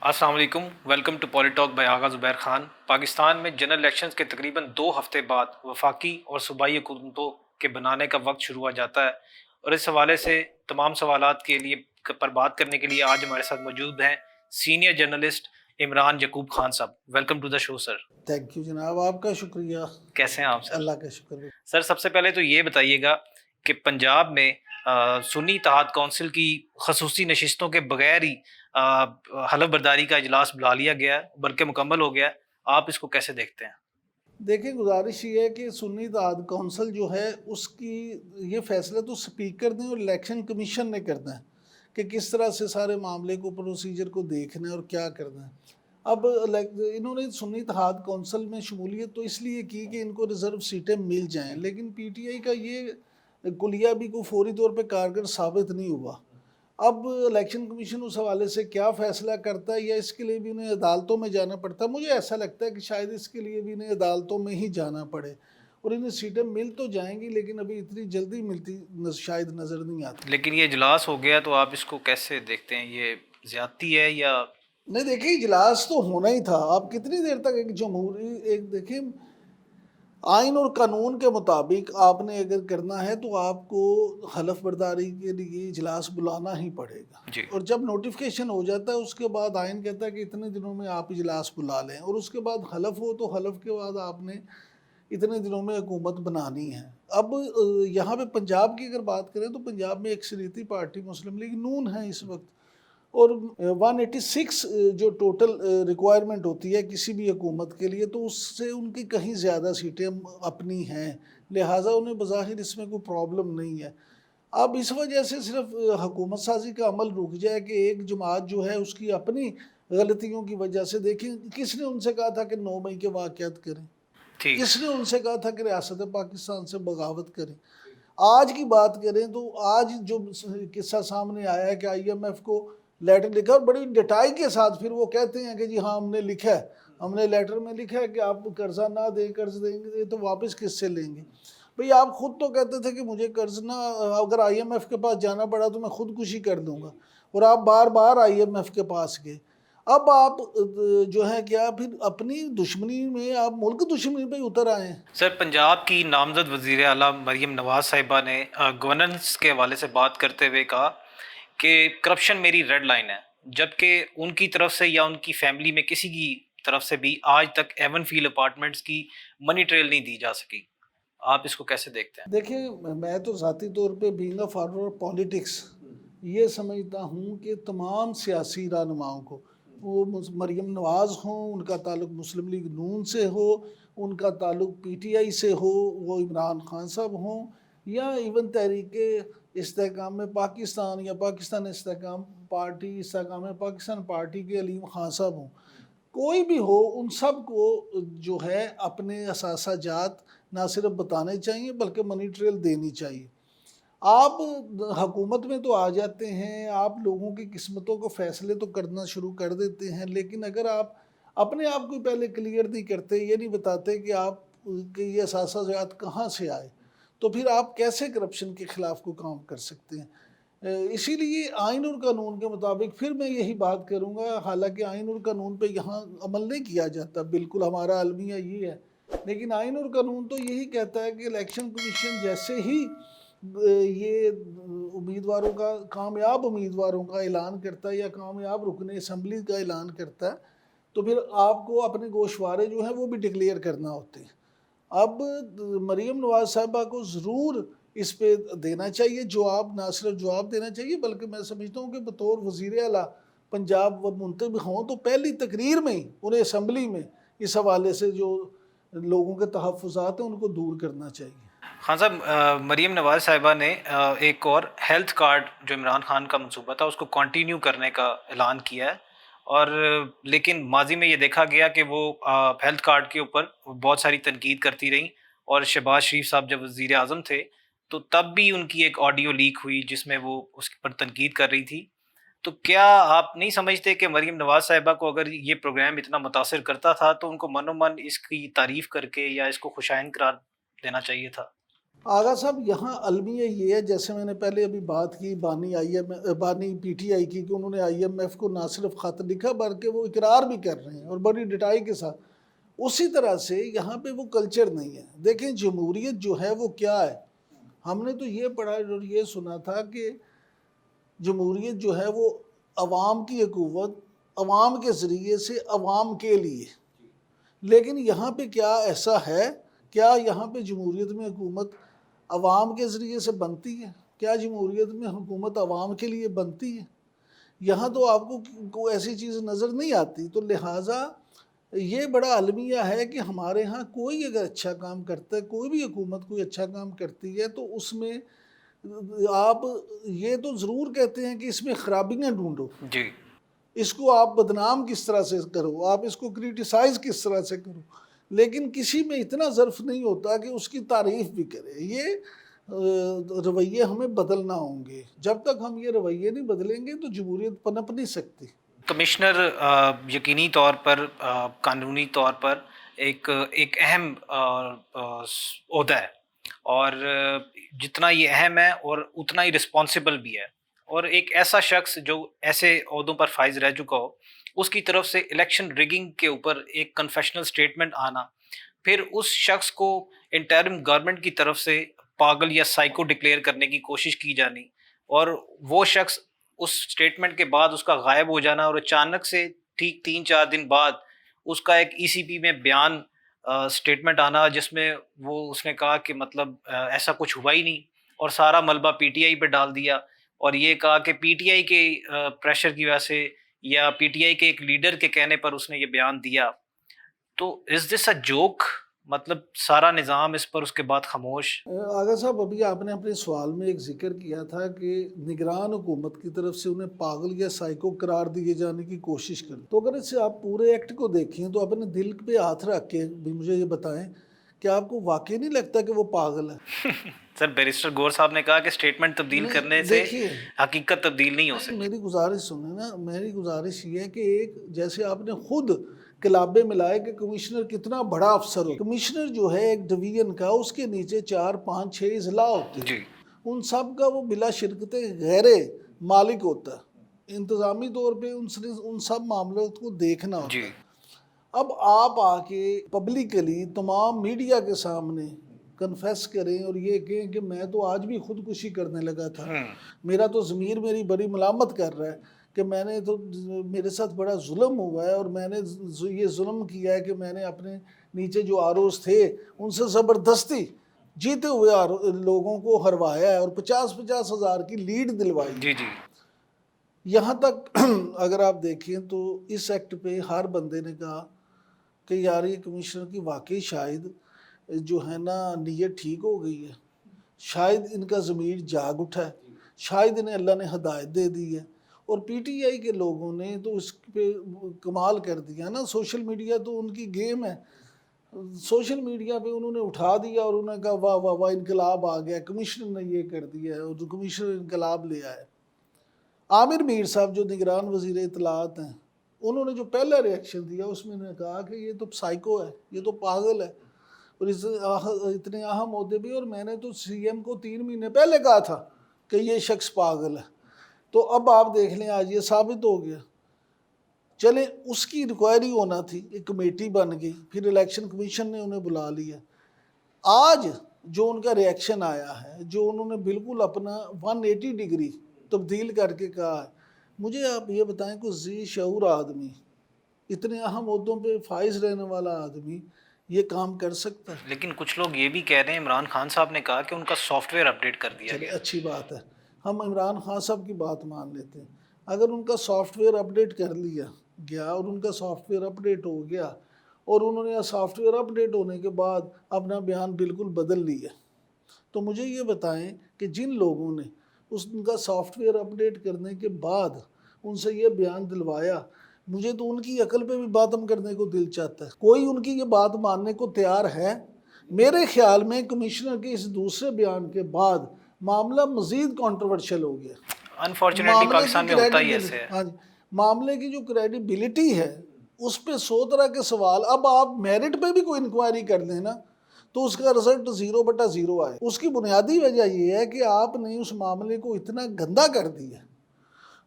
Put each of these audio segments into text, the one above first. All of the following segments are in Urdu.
السلام علیکم، welcome to PoliTalk by Agha Zubair Khan. Pakistan میں جنرل الیکشنز کے تقریباً 2 ہفتے بعد وفاقی اور صوبائی حکومتوں کے بنانے کا وقت شروع ہو جاتا ہے، اور اس حوالے سے تمام سوالات کے لیے پر بات کرنے کے لیے آج ہمارے ساتھ موجود ہیں سینئر جرنلسٹ عمران یعقوب خان صاحب۔ Welcome to the show sir. Thank you جناب، آپ کا شکریہ۔ کیسے ہیں آپ سر؟ اللہ کا شکر۔ سر سب سے پہلے تو یہ بتائیے گا کہ پنجاب میں سنی اتحاد کونسل کی خصوصی نشستوں کے بغیر ہی حلف برداری کا اجلاس بلا لیا گیا ہے، بلکہ مکمل ہو گیا ہے، آپ اس کو کیسے دیکھتے ہیں؟ دیکھیں، گزارش یہ ہے کہ سنی اتحاد کونسل جو ہے اس کی یہ فیصلہ تو سپیکر نے اور الیکشن کمیشن نے کرنا ہے کہ کس طرح سے سارے معاملے کو پروسیجر کو دیکھنا ہے اور کیا کرنا ہے۔ اب انہوں نے سنی اتحاد کونسل میں شمولیت تو اس لیے کی کہ ان کو ریزرو سیٹیں مل جائیں، لیکن پی ٹی آئی کا یہ کلیہ بھی کو فوری طور پہ کارگر ثابت نہیں ہوا۔ اب الیکشن کمیشن اس حوالے سے کیا فیصلہ کرتا ہے، یا اس کے لیے بھی انہیں عدالتوں میں جانا پڑتا ہے؟ مجھے ایسا لگتا ہے کہ شاید اس کے لیے بھی انہیں عدالتوں میں ہی جانا پڑے، اور انہیں سیٹیں مل تو جائیں گی لیکن ابھی اتنی جلدی ملتی شاید نظر نہیں آتی۔ لیکن یہ اجلاس ہو گیا تو آپ اس کو کیسے دیکھتے ہیں؟ یہ زیادتی ہے یا نہیں، دیکھیں اجلاس تو ہونا ہی تھا۔ آپ کتنی دیر تک ایک جمہوری دیکھیں آئین اور قانون کے مطابق آپ نے اگر کرنا ہے تو آپ کو حلف برداری کے لیے اجلاس بلانا ہی پڑے گا، جی؟ اور جب نوٹیفیکیشن ہو جاتا ہے اس کے بعد آئین کہتا ہے کہ اتنے دنوں میں آپ اجلاس بلا لیں، اور اس کے بعد حلف ہو تو حلف کے بعد آپ نے اتنے دنوں میں حکومت بنانی ہے۔ اب یہاں پہ پنجاب کی اگر بات کریں تو پنجاب میں اکثریتی پارٹی مسلم لیگ نون ہے اس وقت، اور 186 جو ٹوٹل ریکوائرمنٹ ہوتی ہے کسی بھی حکومت کے لیے، تو اس سے ان کی کہیں زیادہ سیٹیں اپنی ہیں، لہٰذا انہیں بظاہر اس میں کوئی پرابلم نہیں ہے۔ اب اس وجہ سے صرف حکومت سازی کا عمل رک جائے کہ ایک جماعت جو ہے اس کی اپنی غلطیوں کی وجہ سے، دیکھیں کس نے ان سے کہا تھا کہ 9 مئی کے واقعات کریں؟ ٹھیک۔ کس نے ان سے کہا تھا کہ ریاست پاکستان سے بغاوت کریں؟ آج کی بات کریں تو آج جو قصہ سامنے آیا ہے کہ آئی ایم ایف کو لیٹر لکھا، اور بڑی ڈٹائی کے ساتھ پھر وہ کہتے ہیں کہ جی ہاں ہم نے لکھا ہے، ہم نے لیٹر میں لکھا ہے کہ آپ قرضہ نہ دیں، قرض دیں گے تو واپس کس سے لیں گے؟ بھئی آپ خود تو کہتے تھے کہ مجھے قرض نہ، اگر آئی ایم ایف کے پاس جانا پڑا تو میں خودکشی کر دوں گا، اور آپ بار بار آئی ایم ایف کے پاس گئے۔ اب آپ جو ہے کیا پھر اپنی دشمنی میں آپ ملک دشمنی پہ اتر آئے ہیں؟ سر پنجاب کی نامزد وزیر اعلیٰ مریم نواز صاحبہ نے گورننس کے حوالے سے بات کرتے ہوئے کہا کہ کرپشن میری ریڈ لائن ہے، جبکہ ان کی طرف سے یا ان کی فیملی میں کسی کی طرف سے بھی آج تک ایون فیلڈ اپارٹمنٹس کی منی ٹریل نہیں دی جا سکی۔ آپ اس کو کیسے دیکھتے ہیں؟ دیکھیں، میں تو ذاتی طور پہ بینگ اے فارورڈ پالیٹکس یہ سمجھتا ہوں کہ تمام سیاسی رہنماؤں کو، وہ مریم نواز ہوں، ان کا تعلق مسلم لیگ نون سے ہو، ان کا تعلق پی ٹی آئی سے ہو، وہ عمران خان صاحب ہوں، یا ایون تحریک استحکام پاکستان یا پاکستان استحکام پاکستان پارٹی کے علیم خان صاحب ہوں، کوئی بھی ہو، ان سب کو جو ہے اپنے اثاثہ جات نہ صرف بتانے چاہیے بلکہ منی ٹریل دینی چاہیے۔ آپ حکومت میں تو آ جاتے ہیں، آپ لوگوں کی قسمتوں کو فیصلے تو کرنا شروع کر دیتے ہیں، لیکن اگر آپ اپنے آپ کو پہلے کلیئر نہیں کرتے، یہ نہیں بتاتے کہ آپ کے یہ اثاثہ جات کہاں سے آئے، تو پھر آپ کیسے کرپشن کے خلاف کو کام کر سکتے ہیں؟ اسی لیے آئین اور قانون کے مطابق پھر میں یہی بات کروں گا، حالانکہ آئین اور قانون پہ یہاں عمل نہیں کیا جاتا، بالکل ہمارا المیہ یہ ہے، لیکن آئین اور قانون تو یہی کہتا ہے کہ الیکشن کمیشن جیسے ہی یہ امیدواروں کا کامیاب امیدواروں کا اعلان کرتا ہے یا کامیاب رکن اسمبلی کا اعلان کرتا ہے، تو پھر آپ کو اپنے گوشوارے جو ہیں وہ بھی ڈکلیئر کرنا ہوتے ہیں۔ اب مریم نواز صاحبہ کو ضرور اس پہ دینا چاہیے جواب، نہ صرف جواب دینا چاہیے بلکہ میں سمجھتا ہوں کہ بطور وزیر اعلیٰ پنجاب و منتخب ہوں تو پہلی تقریر میں ہی انہیں اسمبلی میں اس حوالے سے جو لوگوں کے تحفظات ہیں ان کو دور کرنا چاہیے۔ خان صاحب، مریم نواز صاحبہ نے ایک اور ہیلتھ کارڈ جو عمران خان کا منصوبہ تھا اس کو کنٹینیو کرنے کا اعلان کیا ہے، اور لیکن ماضی میں یہ دیکھا گیا کہ وہ ہیلتھ کارڈ کے اوپر بہت ساری تنقید کرتی رہیں، اور شہباز شریف صاحب جب وزیر اعظم تھے تو تب بھی ان کی ایک آڈیو لیک ہوئی جس میں وہ اس پر تنقید کر رہی تھی۔ تو کیا آپ نہیں سمجھتے کہ مریم نواز صاحبہ کو اگر یہ پروگرام اتنا متاثر کرتا تھا تو ان کو من و من اس کی تعریف کر کے یا اس کو خوشائند قرار دینا چاہیے تھا؟ آغا صاحب یہاں المیہ یہ ہے، جیسے میں نے پہلے ابھی بات کی بانی پی ٹی آئی کی، کہ انہوں نے آئی ایم ایف کو نہ صرف خط لکھا بلکہ وہ اقرار بھی کر رہے ہیں اور بڑی ڈٹائی کے ساتھ. اسی طرح سے یہاں پہ وہ کلچر نہیں ہے. دیکھیں جمہوریت جو ہے وہ کیا ہے. ہم نے تو یہ پڑھا اور یہ سنا تھا کہ جمہوریت جو ہے وہ عوام کی حکومت، عوام کے ذریعے سے عوام کے لیے. لیکن یہاں پہ کیا ایسا ہے؟ کیا یہاں پہ جمہوریت میں حکومت عوام کے ذریعے سے بنتی ہے؟ کیا جمہوریت میں حکومت عوام کے لیے بنتی ہے؟ یہاں تو آپ کو کوئی ایسی چیز نظر نہیں آتی. تو لہٰذا یہ بڑا المیہ ہے کہ ہمارے ہاں کوئی اگر اچھا کام کرتا ہے، کوئی بھی حکومت کوئی اچھا کام کرتی ہے، تو اس میں آپ یہ تو ضرور کہتے ہیں کہ اس میں خرابیاں ڈھونڈو، جی اس کو آپ بدنام کس طرح سے کرو، آپ اس کو کریٹیسائز کس طرح سے کرو. لیکن کسی میں اتنا ظرف نہیں ہوتا کہ اس کی تعریف بھی کرے. یہ رویے ہمیں بدلنا ہوں گے. جب تک ہم یہ رویے نہیں بدلیں گے تو جمہوریت پنپ نہیں سکتی. کمشنر یقینی طور پر قانونی طور پر ایک اہم عہدہ ہے، اور جتنا یہ اہم ہے اور اتنا ہی رسپانسبل بھی ہے. اور ایک ایسا شخص جو ایسے عہدوں پر فائز رہ چکا ہو، اس کی طرف سے الیکشن ریگنگ کے اوپر ایک کنفیشنل سٹیٹمنٹ آنا، پھر اس شخص کو انٹرم گورنمنٹ کی طرف سے پاگل یا سائیکو ڈکلیئر کرنے کی کوشش کی جانی، اور وہ شخص اس سٹیٹمنٹ کے بعد اس کا غائب ہو جانا، اور اچانک سے ٹھیک 3-4 دن بعد اس کا ایک ای سی پی میں بیان سٹیٹمنٹ آنا، جس میں اس نے کہا کہ مطلب ایسا کچھ ہوا ہی نہیں، اور سارا ملبہ پی ٹی آئی پہ ڈال دیا، اور یہ کہا کہ پی ٹی آئی کے پریشر کی وجہ سے یا پی ٹی آئی کے ایک لیڈر کے کہنے پر اس نے یہ بیان دیا. تو از دس اے جوک؟ مطلب سارا نظام اس پر اس کے بعد خاموش. آغا صاحب ابھی آپ نے اپنے سوال میں ایک ذکر کیا تھا کہ نگران حکومت کی طرف سے انہیں پاگل یا سائیکو قرار دیے جانے کی کوشش کریں. تو اگر اس سے آپ پورے ایکٹ کو دیکھیں تو اپنے دل پہ ہاتھ رکھ کے بھی مجھے یہ بتائیں کہ آپ کو واقعی نہیں لگتا کہ وہ پاگل ہے؟ سر بیرسٹر گور صاحب نے کہا کہ سٹیٹمنٹ تبدیل کرنے سے حقیقت تبدیل نہیں ہو سکتی. میری گزارش سنیں نا، میری گزارش یہ ہے کہ ایک جیسے آپ نے خود کلابے ملائے کہ کمشنر کتنا بڑا افسر ہو. کمشنر جو ہے ایک ڈویژن کا، اس کے نیچے 4-5-6 اضلاع ہوتے ہیں. ان سب کا وہ بلا شرکت غیر مالک ہوتا ہے. انتظامی طور پہ ان سب معاملات کو دیکھنا ہوتا ہے. اب آپ آ کے پبلکلی تمام میڈیا کے سامنے کنفیس کریں اور یہ کہیں کہ میں تو آج بھی خودکشی کرنے لگا تھا، میرا تو ضمیر میری بڑی ملامت کر رہا ہے کہ میں نے تو میرے ساتھ بڑا ظلم ہوا ہے، اور میں نے یہ ظلم کیا ہے کہ میں نے اپنے نیچے جو آروز تھے ان سے زبردستی جیتے ہوئے لوگوں کو ہروایا ہے اور 50-50 ہزار کی لیڈ دلوائی. جی جی. یہاں تک اگر آپ دیکھیں تو اس ایکٹ پہ ہر بندے نے کہا کہ یار یہ کمشنر کی واقعی شاید جو ہے نا نیت ٹھیک ہو گئی ہے، شاید ان کا ضمیر جاگ اٹھا ہے، شاید انہیں اللہ نے ہدایت دے دی ہے. اور پی ٹی آئی کے لوگوں نے تو اس پہ کمال کر دیا نا. سوشل میڈیا تو ان کی گیم ہے. سوشل میڈیا پہ انہوں نے اٹھا دیا اور انہوں نے کہا واہ واہ واہ انقلاب آ گیا، کمشنر نے یہ کر دیا ہے اور جو کمشنر انقلاب لے آئے. عامر میر صاحب جو نگران وزیر اطلاعات ہیں، انہوں نے جو پہلا ریئیکشن دیا اس میں نے کہا کہ یہ تو سائیکو ہے، یہ تو پاگل ہے، اور اتنے اہم عہدے بھی. اور میں نے تو سی ایم کو 3 مہینے پہلے کہا تھا کہ یہ شخص پاگل ہے. تو اب آپ دیکھ لیں آج یہ ثابت ہو گیا. چلے اس کی انکوائری ہونا تھی، ایک کمیٹی بن گئی، پھر الیکشن کمیشن نے انہیں بلا لیا. آج جو ان کا ریئیکشن آیا ہے، جو انہوں نے بالکل اپنا 180 ڈگری تبدیل کر کے کہا ہے، مجھے آپ یہ بتائیں کوئی ذی شعور آدمی، اتنے اہم عہدوں پہ فائز رہنے والا آدمی یہ کام کر سکتا ہے؟ لیکن کچھ لوگ یہ بھی کہہ رہے ہیں عمران خان صاحب نے کہا کہ ان کا سافٹ ویئر اپڈیٹ کر دیا گیا. اچھی بات ہے، ہم عمران خان صاحب کی بات مان لیتے ہیں. اگر ان کا سافٹ ویئر اپڈیٹ کر لیا گیا اور ان کا سافٹ ویئر اپڈیٹ ہو گیا اور انہوں نے سافٹ ویئر اپڈیٹ ہونے کے بعد اپنا بیان بالکل بدل لیا، تو مجھے یہ بتائیں کہ جن لوگوں نے ان کا سافٹ ویئر اپڈیٹ کرنے کے بعد ان سے یہ بیان دلوایا، مجھے تو ان کی عقل پہ بھی باتم کرنے کو دل چاہتا ہے. کوئی ان کی یہ بات ماننے کو تیار ہے؟ میرے خیال میں کمشنر کے اس دوسرے بیان کے بعد معاملہ مزید کانٹروورشل ہو گیا. انفارچونیٹلی پاکستان میں ہوتا ہی ایسے ہے. ہاں جی، معاملے کی جو کریڈیبلٹی ہے اس پہ 100 طرح کے سوال. اب آپ میرٹ پہ بھی کوئی انکوائری کر لیں نا تو اس کا رزلٹ 0/0 آئے. اس کی بنیادی وجہ یہ ہے کہ آپ نے اس معاملے کو اتنا گندا کر دیا.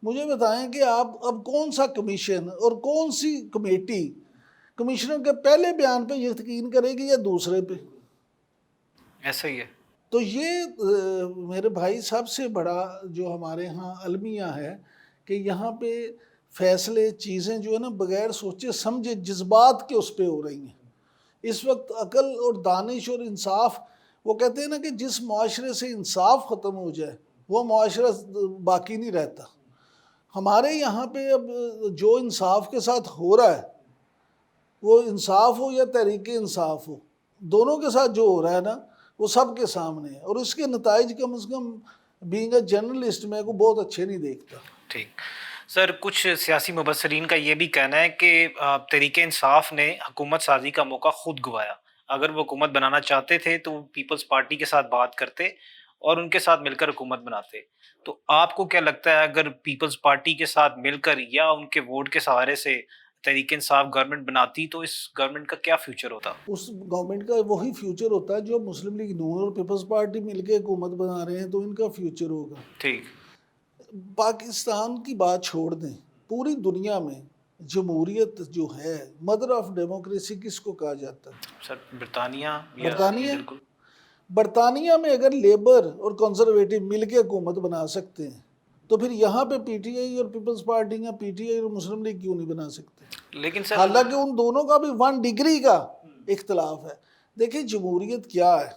مجھے بتائیں کہ آپ اب کون سا کمیشن اور کون سی کمیٹی کمشنر کے پہلے بیان پہ یقین کرے گی یا دوسرے پہ؟ ایسا ہی ہے. تو یہ میرے بھائی سب سے بڑا جو ہمارے ہاں المیہ ہے کہ یہاں پہ فیصلے چیزیں جو ہے نا بغیر سوچے سمجھے جذبات کے اس پہ ہو رہی ہیں. اس وقت عقل اور دانش اور انصاف، وہ کہتے ہیں نا کہ جس معاشرے سے انصاف ختم ہو جائے وہ معاشرہ باقی نہیں رہتا. ہمارے یہاں پہ اب جو انصاف کے ساتھ ہو رہا ہے، وہ انصاف ہو یا تحریک انصاف ہو، دونوں کے ساتھ جو ہو رہا ہے نا وہ سب کے سامنے ہے، اور اس کے نتائج کم از کم بینگ اے جرنلسٹ میں کو بہت اچھے نہیں دیکھتا. ٹھیک سر، کچھ سیاسی مبصرین کا یہ بھی کہنا ہے کہ تحریک انصاف نے حکومت سازی کا موقع خود گوایا. اگر وہ حکومت بنانا چاہتے تھے تو وہ پیپلز پارٹی کے ساتھ بات کرتے اور ان کے ساتھ مل کر حکومت بناتے. تو آپ کو کیا لگتا ہے اگر پیپلز پارٹی کے ساتھ مل کر یا ان کے ووٹ کے سہارے سے تحریک انصاف گورنمنٹ بناتی تو اس گورنمنٹ کا کیا فیوچر ہوتا؟ اس گورنمنٹ کا وہی فیوچر ہوتا ہے جو مسلم لیگ نون اور پیپلز پارٹی مل کے حکومت بنا رہے ہیں، تو ان کا فیوچر ہوگا. ٹھیک. پاکستان کی بات چھوڑ دیں، پوری دنیا میں جمہوریت جو ہے، مدر آف ڈیموکریسی کس کو کہا جاتا ہے؟ سر برطانیہ برطانیہ. بالکل. برطانیہ میں اگر لیبر اور کنزرویٹو مل کے حکومت بنا سکتے ہیں تو پھر یہاں پہ پی ٹی آئی اور پیپلز پارٹی یا پی ٹی آئی اور مسلم لیگ کیوں نہیں بنا سکتے؟ لیکن سر حالانکہ ان دونوں کا بھی 1 ڈگری کا اختلاف ہے. دیکھیں جمہوریت کیا ہے؟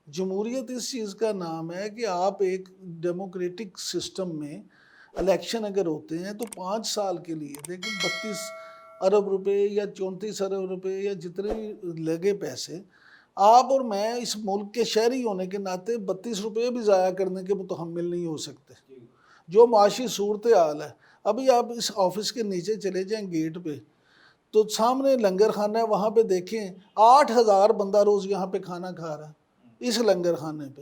جمہوریت اس چیز کا نام ہے کہ آپ ایک ڈیموکریٹک سسٹم میں الیکشن اگر ہوتے ہیں تو 5 سال کے لیے، دیکھیں 32 ارب روپے یا 34 ارب روپے یا جتنے بھی لگے پیسے، آپ اور میں اس ملک کے شہری ہونے کے ناطے 32 روپے بھی ضائع کرنے کے متحمل نہیں ہو سکتے. جو معاشی صورتحال ہے، ابھی آپ اس آفس کے نیچے چلے جائیں گیٹ پہ تو سامنے لنگر خانہ ہے، وہاں پہ دیکھیں 8,000 بندہ روز یہاں پہ کھانا کھا رہا ہے اس لنگر خانے پہ.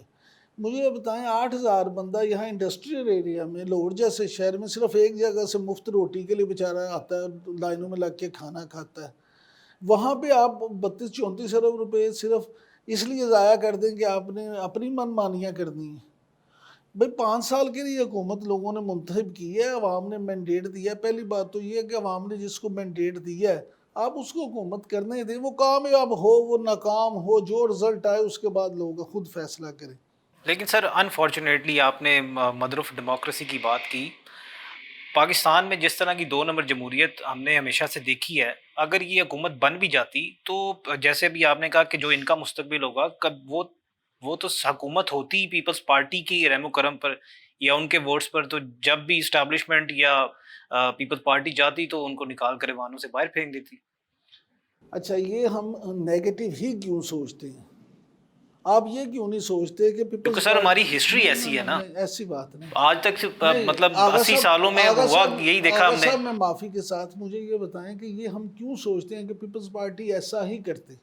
مجھے یہ بتائیں 8,000 بندہ یہاں انڈسٹریل ایریا میں لاہور جیسے شہر میں صرف ایک جگہ سے مفت روٹی کے لیے بیچارہ آتا ہے، لائنوں میں لگ کے کھانا کھاتا ہے. وہاں پہ آپ 32-34 ارب روپے صرف اس لیے ضائع کر دیں کہ آپ نے اپنی من مانیاں کرنی ہیں. بھئی 5 سال کے لیے حکومت لوگوں نے منتخب کی ہے، عوام نے مینڈیٹ دیا ہے. پہلی بات تو یہ ہے کہ عوام نے جس کو مینڈیٹ دیا ہے آپ اس کو حکومت کرنے دیں، وہ کامیاب ہو وہ ناکام ہو، جو رزلٹ آئے اس کے بعد لوگ خود فیصلہ کریں. لیکن سر انفارچونیٹلی آپ نے مدر آف ڈیموکریسی کی بات کی. پاکستان میں جس طرح کی 2 نمبر جمہوریت ہم نے ہمیشہ سے دیکھی ہے، اگر یہ حکومت بن بھی جاتی تو جیسے بھی آپ نے کہا کہ جو ان کا مستقبل ہوگا وہ تو حکومت ہوتی پیپلز پارٹی کی رحم و کرم پر یا ان کے ووٹس پر. تو جب بھی اسٹیبلشمنٹ یا پیپلز پارٹی جاتی تو ان کو نکال کر ایوانوں سے باہر پھینک دیتی. اچھا یہ ہم نیگیٹو ہی کیوں سوچتے ہیں؟ آپ یہ کیوں نہیں سوچتے کہ کیونکہ پیپلز سر ہماری ہسٹری ایسی ہے نا، ایسی بات نہیں. آج تک مطلب آغا 80 صاحب، سالوں میں آغا ہوا صاحب، یہی دیکھا آغا ہم نے. صاحب میں معافی کے ساتھ مجھے یہ بتائیں کہ یہ ہم کیوں سوچتے ہیں کہ پیپلز پارٹی ایسا ہی کرتے؟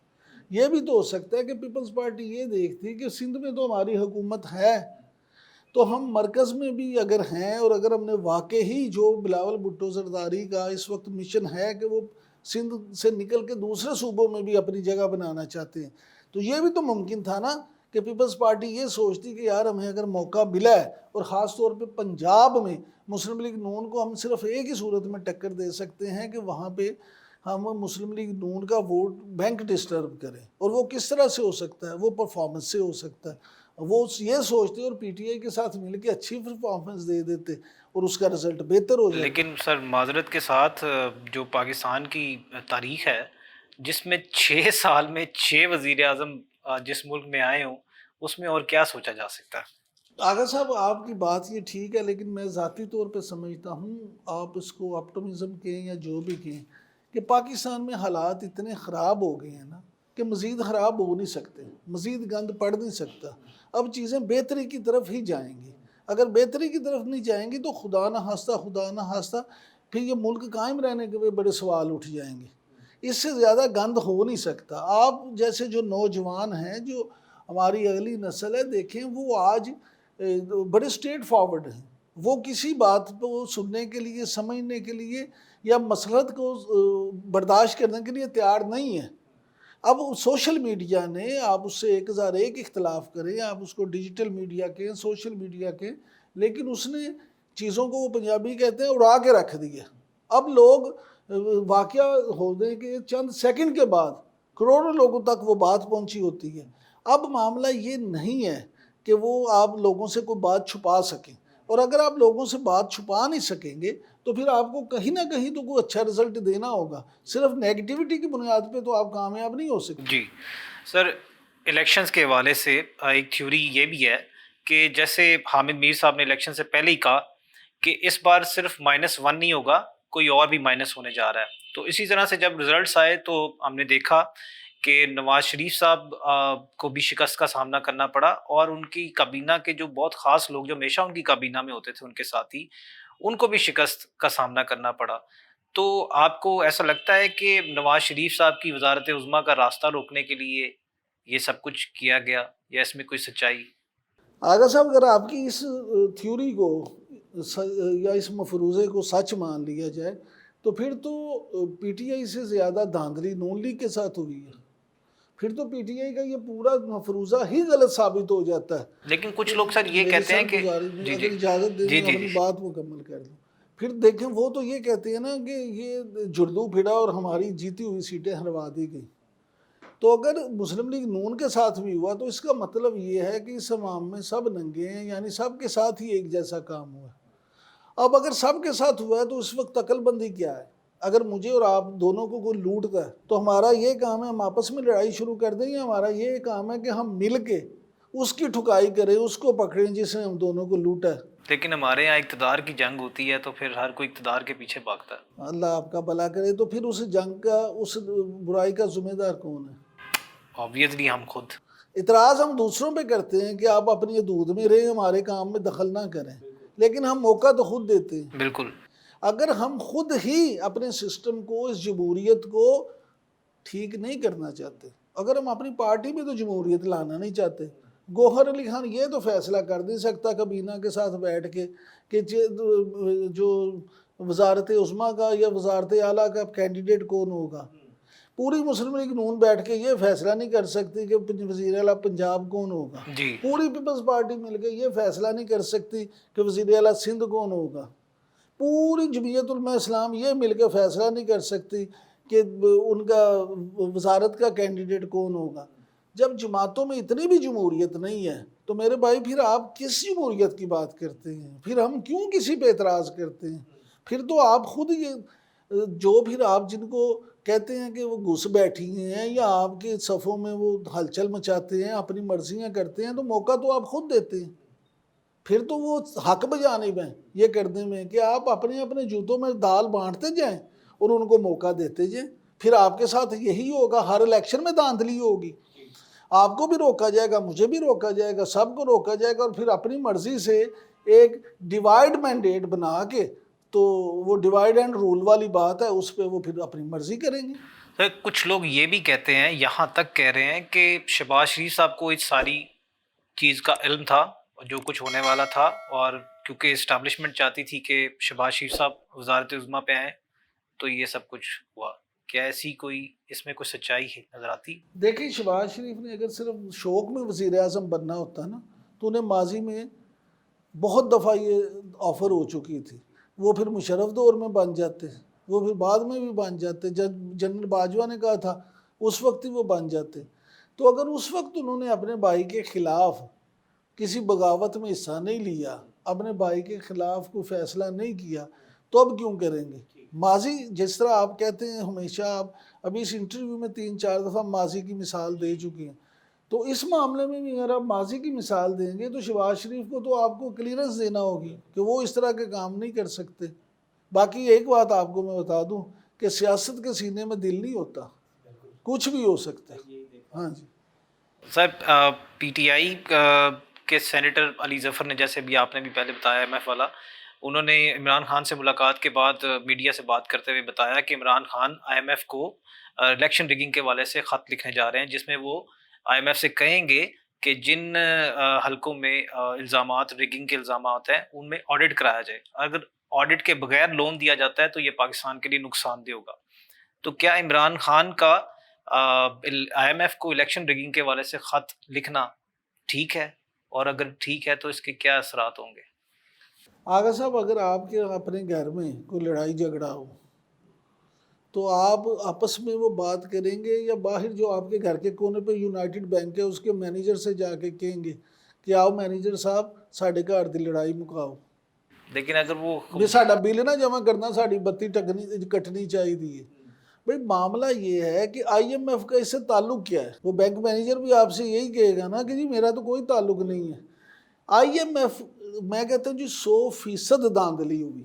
یہ بھی تو ہو سکتا ہے کہ پیپلز پارٹی یہ دیکھتی کہ سندھ میں تو ہماری حکومت ہے، تو ہم مرکز میں بھی اگر ہیں اور اگر ہم نے واقعی جو بلاول بھٹو زرداری کا اس وقت مشن ہے کہ وہ سندھ سے نکل کے دوسرے صوبوں میں بھی اپنی جگہ بنانا چاہتے ہیں، تو یہ بھی تو ممکن تھا نا کہ پیپلز پارٹی یہ سوچتی کہ یار ہمیں اگر موقع ملا ہے، اور خاص طور پہ پنجاب میں مسلم لیگ نون کو ہم صرف ایک ہی صورت میں ٹکر دے سکتے ہیں کہ وہاں پہ ہم مسلم لیگ نون کا ووٹ بینک ڈسٹرب کریں. اور وہ کس طرح سے ہو سکتا ہے؟ وہ پرفارمنس سے ہو سکتا ہے. وہ یہ سوچتے اور پی ٹی آئی کے ساتھ مل کے اچھی پرفارمنس دے دیتے اور اس کا رزلٹ بہتر ہو جاتا. لیکن سر معذرت کے ساتھ جو پاکستان کی تاریخ ہے جس میں 6 سال میں 6 وزیر اعظم جس ملک میں آئے ہوں، اس میں اور کیا سوچا جا سکتا ہے؟ آغا صاحب آپ کی بات یہ ٹھیک ہے، لیکن میں ذاتی طور پہ سمجھتا ہوں، آپ اس کو آپٹمزم کہیں یا جو بھی کہیں، کہ پاکستان میں حالات اتنے خراب ہو گئے ہیں نا کہ مزید خراب ہو نہیں سکتے، مزید گند پڑ نہیں سکتا. اب چیزیں بہتری کی طرف ہی جائیں گی. اگر بہتری کی طرف نہیں جائیں گی تو خدا نہ خواستہ پھر یہ ملک قائم رہنے کے بھی بڑے سوال اٹھ جائیں گے. اس سے زیادہ گند ہو نہیں سکتا. آپ جیسے جو نوجوان ہیں، جو ہماری اگلی نسل ہے، دیکھیں وہ آج بڑے اسٹریٹ فارورڈ ہیں. وہ کسی بات کو سننے کے لیے، سمجھنے کے لیے یا مسلحت کو برداشت کرنے کے لیے تیار نہیں ہے. اب سوشل میڈیا نے آپ اس سے 1001 اختلاف کریں، آپ اس کو ڈیجیٹل میڈیا کہیں، سوشل میڈیا کہیں، لیکن اس نے چیزوں کو، وہ پنجابی کہتے ہیں، اڑا کے رکھ دیا۔ اب لوگ واقعہ ہونے کے چند سیکنڈ کے بعد کروڑوں لوگوں تک وہ بات پہنچی ہوتی ہے۔ اب معاملہ یہ نہیں ہے کہ وہ آپ لوگوں سے کوئی بات چھپا سکیں، اور اگر آپ لوگوں سے بات چھپا نہیں سکیں گے تو پھر آپ کو کہیں نہ کہیں تو کوئی اچھا رزلٹ دینا ہوگا۔ صرف نیگیٹیوٹی کی بنیاد پہ تو آپ کامیاب نہیں ہو سکتے۔ جی سر، الیکشنز کے حوالے سے ایک تھیوری یہ بھی ہے کہ جیسے حامد میر صاحب نے الیکشن سے پہلے ہی کہا کہ اس بار صرف -1 نہیں ہوگا، کوئی اور بھی مائنس ہونے جا رہا ہے، تو اسی طرح سے جب رزلٹس آئے تو ہم نے دیکھا کہ نواز شریف صاحب کو بھی شکست کا سامنا کرنا پڑا، اور ان کی کابینہ کے جو بہت خاص لوگ جو ہمیشہ ان کی کابینہ میں ہوتے تھے، ان کے ساتھی، ان کو بھی شکست کا سامنا کرنا پڑا۔ تو آپ کو ایسا لگتا ہے کہ نواز شریف صاحب کی وزارت عظمیٰ کا راستہ روکنے کے لیے یہ سب کچھ کیا گیا، یا اس میں کوئی سچائی؟ آغا صاحب، اگر آپ کی اس تھیوری کو یا اس مفروضے کو سچ مان لیا جائے تو پھر تو پی ٹی آئی سے زیادہ دھاندلی نون لیگ کے ساتھ ہوئی ہے۔ پھر تو پی ٹی آئی کا یہ پورا مفروضہ ہی غلط ثابت ہو جاتا ہے۔ لیکن کچھ لوگ سر یہ میری کہتے ہیں سر کہ گزارش، جی اگر جی اجازت دیں جی تو جی اپنی جی بات مکمل کر دوں۔ پھر دیکھیں، وہ تو یہ کہتے ہیں نا کہ یہ جردو پھڑا اور ہماری جیتی ہوئی سیٹیں ہروا دی گئی۔ تو اگر مسلم لیگ نون کے ساتھ بھی ہوا تو اس کا مطلب یہ ہے کہ اس عوام میں سب ننگے ہیں، یعنی سب کے ساتھ ہی ایک جیسا کام ہوا ہے۔ اب اگر سب کے ساتھ ہوا ہے تو اس وقت عقل بندی کیا ہے؟ اگر مجھے اور آپ دونوں کو کوئی لوٹتا ہے تو ہمارا یہ کام ہے ہم آپس میں لڑائی شروع کر دیں، یا ہمارا یہ کام ہے کہ ہم مل کے اس کی ٹھکائی کریں، اس کو پکڑیں جس نے ہم دونوں کو لوٹا ہے؟ لیکن ہمارے یہاں اقتدار کی جنگ ہوتی ہے تو پھر ہر کوئی اقتدار کے پیچھے بھاگتا ہے۔ اللہ آپ کا بھلا کرے۔ تو پھر اس جنگ کا، اس برائی کا ذمہ دار کون ہے؟ آبویسلی ہم خود۔ اعتراض ہم دوسروں پہ کرتے ہیں کہ آپ اپنی حدود میں رہیں، ہمارے کام میں دخل نہ کریں، لیکن ہم موقع تو خود دیتے ہیں۔ بالکل۔ اگر ہم خود ہی اپنے سسٹم کو، اس جمہوریت کو ٹھیک نہیں کرنا چاہتے، اگر ہم اپنی پارٹی میں تو جمہوریت لانا نہیں چاہتے، گوہر علی خان یہ تو فیصلہ کر نہیں سکتا کابینہ کے ساتھ بیٹھ کے کہ جو وزارت عظمیٰ کا یا وزارت اعلیٰ کا کینڈیڈیٹ کون ہوگا۔ پوری مسلم لیگ نون بیٹھ کے یہ فیصلہ نہیں کر سکتی کہ وزیر اعلیٰ پنجاب کون ہوگا۔ جی پوری پیپلز پارٹی مل کے یہ فیصلہ نہیں کر سکتی کہ وزیر اعلیٰ سندھ کون ہوگا۔ پوری جمعیت علماء اسلام یہ مل کے فیصلہ نہیں کر سکتی کہ ان کا وزارت کا کینڈیڈیٹ کون ہوگا۔ جب جماعتوں میں اتنی بھی جمہوریت نہیں ہے تو میرے بھائی پھر آپ کس جمہوریت کی بات کرتے ہیں؟ پھر ہم کیوں کسی پہ اعتراض کرتے ہیں؟ پھر تو آپ خود یہ جو پھر آپ جن کو کہتے ہیں کہ وہ گھس بیٹھی ہیں یا آپ کے صفوں میں وہ ہلچل مچاتے ہیں، اپنی مرضیاں کرتے ہیں، تو موقع تو آپ خود دیتے ہیں۔ پھر تو وہ حق بجانب ہیں یہ کرنے میں کہ آپ اپنے اپنے جوتوں میں دال بانٹتے جائیں اور ان کو موقع دیتے جائیں۔ پھر آپ کے ساتھ یہی ہوگا، ہر الیکشن میں دھاندلی ہوگی، آپ کو بھی روکا جائے گا، مجھے بھی روکا جائے گا، سب کو روکا جائے گا، اور پھر اپنی مرضی سے ایک ڈیوائیڈ مینڈیٹ بنا کے، تو وہ ڈیوائیڈ اینڈ رول والی بات ہے، اس پہ وہ پھر اپنی مرضی کریں گے۔ سر، کچھ لوگ یہ بھی کہتے ہیں، یہاں تک کہہ رہے ہیں کہ شہباز شریف صاحب کو اس ساری چیز کا علم تھا جو کچھ ہونے والا تھا، اور کیونکہ اسٹیبلشمنٹ چاہتی تھی کہ شہباز شریف صاحب وزارت عظمیٰ پہ آئیں تو یہ سب کچھ ہوا۔ کیا ایسی کوئی اس میں کوئی سچائی ہے نظر آتی؟ دیکھیں، شہباز شریف نے اگر صرف شوق میں وزیر اعظم بننا ہوتا نا تو انہیں ماضی میں بہت دفعہ یہ آفر ہو چکی تھی، وہ پھر مشرف دور میں بن جاتے، وہ پھر بعد میں بھی بن جاتے، جب جنرل باجوہ نے کہا تھا اس وقت ہی وہ بن جاتے۔ تو اگر اس وقت انہوں نے اپنے بھائی کے خلاف کسی بغاوت میں حصہ نہیں لیا، اپنے بھائی کے خلاف کوئی فیصلہ نہیں کیا، تو اب کیوں کریں گے؟ ماضی جس طرح آپ کہتے ہیں، ہمیشہ آپ ابھی اس انٹرویو میں 3-4 دفعہ ماضی کی مثال دے چکی ہیں، تو اس معاملے میں بھی اگر آپ ماضی کی مثال دیں گے تو شہباز شریف کو تو آپ کو کلیئرنس دینا ہوگی کہ وہ اس طرح کے کام نہیں کر سکتے۔ باقی ایک بات آپ کو میں بتا دوں کہ سیاست کے سینے میں دل نہیں ہوتا، کچھ بھی ہو سکتا ہے۔ ہاں جی سر، پی ٹی آئی کے سینیٹر علی ظفر نے، جیسے بھی آپ نے بھی پہلے بتایا، ایم ایف والا، انہوں نے عمران خان سے ملاقات کے بعد میڈیا سے بات کرتے ہوئے بتایا کہ Imran Khan I M F کو الیکشن ریگنگ کے حوالے سے خط لکھنے جا رہے ہیں، جس میں وہ آئی ایم ایف سے کہیں گے کہ جن حلقوں میں الزامات، ریگنگ کے الزامات ہیں، ان میں آڈٹ کرایا جائے۔ اگر آڈٹ کے بغیر لون دیا جاتا ہے تو یہ پاکستان کے لیے نقصان دہ ہوگا۔ تو کیا عمران خان کا آئی ایم ایف کو الیکشن ریگنگ کے حوالے سے خط لکھنا ٹھیک ہے، اور اگر ٹھیک ہے تو اس کے کیا اثرات ہوں گے؟ آغا صاحب، اگر آپ کے اپنے گھر میں کوئی لڑائی جھگڑا ہو تو آپ آپس میں وہ بات کریں گے، یا باہر جو آپ کے گھر کے کونے پہ یونائٹڈ بینک ہے اس کے مینیجر سے جا کے کہیں گے کہ آؤ مینیجر صاحب ساڈے گھر دی لڑائی مکاؤ، لیکن اگر وہ بھی ساڈا بل نہ جمع کرنا، ساڈی بتی کٹنی چاہیے؟ بھائی معاملہ یہ ہے کہ آئی ایم ایف کا اس سے تعلق کیا ہے؟ وہ بینک مینیجر بھی آپ سے یہی کہے گا نا کہ جی میرا تو کوئی تعلق نہیں ہے۔ آئی ایم ایف، میں کہتا ہوں جی 100% دھاندلی ہوئی۔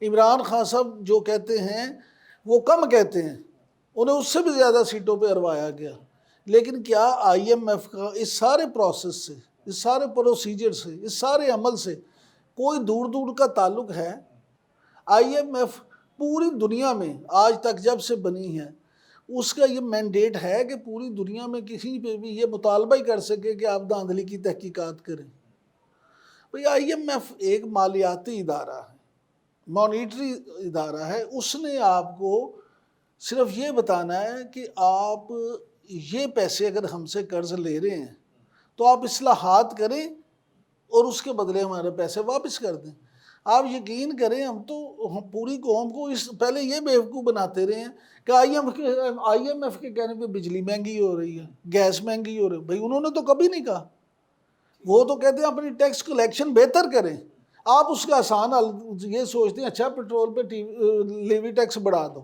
عمران خان صاحب جو کہتے ہیں وہ کم کہتے ہیں، انہیں اس سے بھی زیادہ سیٹوں پہ ہروایا گیا، لیکن کیا آئی ایم ایف کا اس سارے پروسیس سے، اس سارے پروسیجر سے، اس سارے عمل سے کوئی دور دور کا تعلق ہے؟ آئی ایم ایف پوری دنیا میں آج تک جب سے بنی ہے اس کا یہ مینڈیٹ ہے کہ پوری دنیا میں کسی پہ بھی یہ مطالبہ ہی کر سکے کہ آپ دھاندلی کی تحقیقات کریں۔ بھئی آئی ایم ایف ایک مالیاتی ادارہ ہے، مانیٹری ادارہ ہے، اس نے آپ کو صرف یہ بتانا ہے کہ آپ یہ پیسے اگر ہم سے قرض لے رہے ہیں تو آپ اصلاحات کریں اور اس کے بدلے ہمارے پیسے واپس کر دیں۔ آپ یقین کریں، ہم پوری قوم کو پہلے یہ بیوقوف بناتے رہے ہیں کہ آئی ایم ایف کے کہنے پہ بجلی مہنگی ہو رہی ہے، گیس مہنگی ہو رہی ہے۔ بھائی انہوں نے تو کبھی نہیں کہا، وہ تو کہتے ہیں اپنی ٹیکس کلیکشن بہتر کریں۔ آپ اس کا آسان حل یہ سوچتے ہیں اچھا پٹرول پہ لیوی ٹیکس بڑھا دو،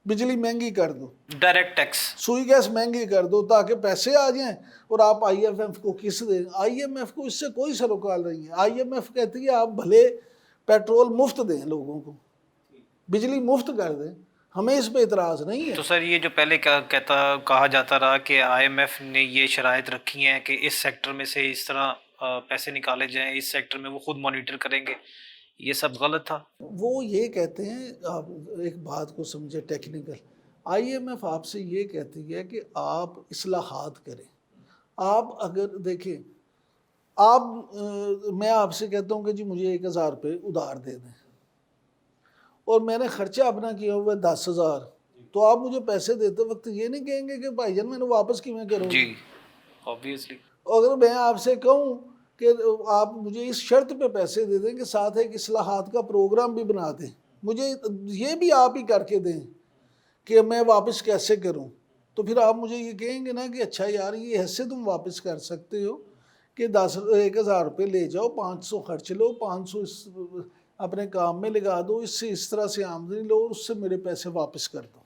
بجلی مہنگی کر دو، ڈائریکٹ ٹیکس، سوئی گیس مہنگی کر دو تاکہ پیسے آ جائیں، اور آپ آئی ایم ایف کو کس دیں؟ آئی ایم ایف کو اس سے کوئی سروکار نہیں ہے۔ آئی ایم ایف کہتی ہے آپ بھلے پیٹرول مفت دیں لوگوں کو، بجلی مفت کر دیں، ہمیں اس پہ اعتراض نہیں ہے۔ تو سر یہ جو پہلے کہا جاتا رہا کہ آئی ایم ایف نے یہ شرائط رکھی ہیں کہ اس سیکٹر میں سے اس طرح پیسے نکالے جائیں، اس سیکٹر میں وہ خود مانیٹر کریں گے، یہ سب غلط تھا؟ وہ یہ کہتے ہیں، آپ ایک بات کو سمجھے ٹیکنیکل، آئی ایم ایف آپ سے یہ کہتی ہے کہ آپ اصلاحات کریں۔ آپ اگر دیکھیں، میں آپ سے کہتا ہوں کہ جی مجھے 1000 روپے ادھار دے دیں اور میں نے خرچہ اپنا کیا ہوا 10,000، تو آپ مجھے پیسے دیتے وقت یہ نہیں کہیں گے کہ بھائی جان میں نے واپس کیوں کروں؟ جی obviously۔ اگر میں آپ سے کہوں کہ آپ مجھے اس شرط پہ پیسے دے دیں کہ ساتھ ایک اصلاحات کا پروگرام بھی بنا دیں، مجھے یہ بھی آپ ہی کر کے دیں کہ میں واپس کیسے کروں، تو پھر آپ مجھے یہ کہیں گے نا کہ اچھا یار یہ ایسے تم واپس کر سکتے ہو کہ 1000 روپے لے جاؤ، 500 خرچ لو، 500 اپنے کام میں لگا دو، اس طرح سے آمدنی لو اور اس سے میرے پیسے واپس کر دو۔